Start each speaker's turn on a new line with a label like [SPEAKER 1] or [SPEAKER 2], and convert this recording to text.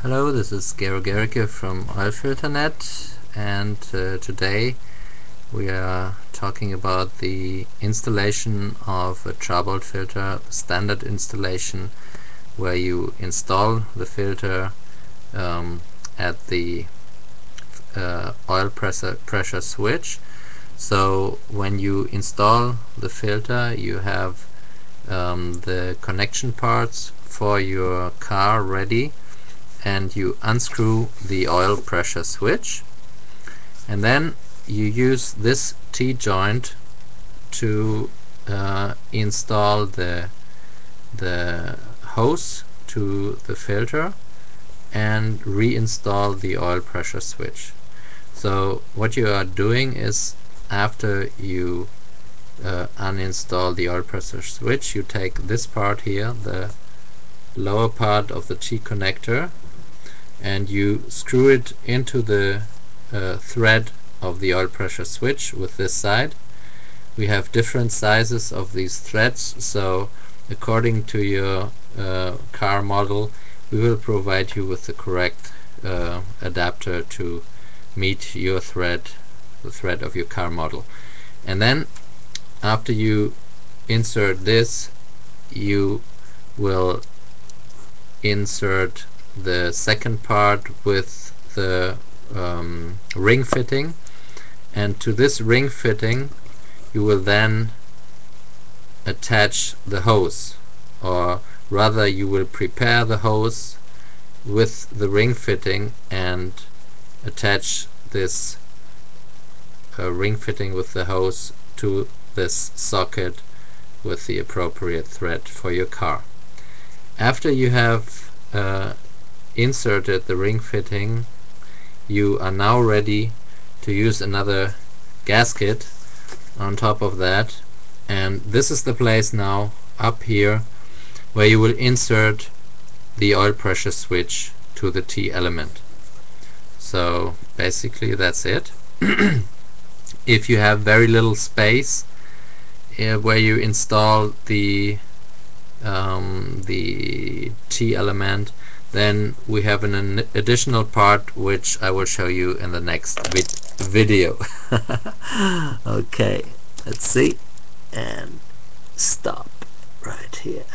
[SPEAKER 1] Hello, this is Gero Gericke from oilfilter.net, and today we are talking about the installation of a Trabold filter, standard installation, where you install the filter at the oil pressure switch. So when you install the filter, you have the connection parts for your car ready, and you unscrew the oil pressure switch, and then you use this T-joint to install the hose to the filter and reinstall the oil pressure switch. So what you are doing is, after you uninstall the oil pressure switch, you take this part here, the lower part of the T connector, and you screw it into the thread of the oil pressure switch with this side. We have different sizes of these threads, so according to your car model, we will provide you with the correct adapter to meet your thread, the thread of your car model. And then after you insert this, you will insert the second part with the ring fitting, and to this ring fitting you will then attach the hose, or rather you will prepare the hose with the ring fitting and attach this ring fitting with the hose to this socket with the appropriate thread for your car. After you have inserted the ring fitting, you are now ready to use another gasket on top of that, and this is the place now up here where you will insert the oil pressure switch to the T element. So basically that's it. If you have very little space where you install the T element, then we have an additional part which I will show you in the next video. Okay, let's see, and stop right here.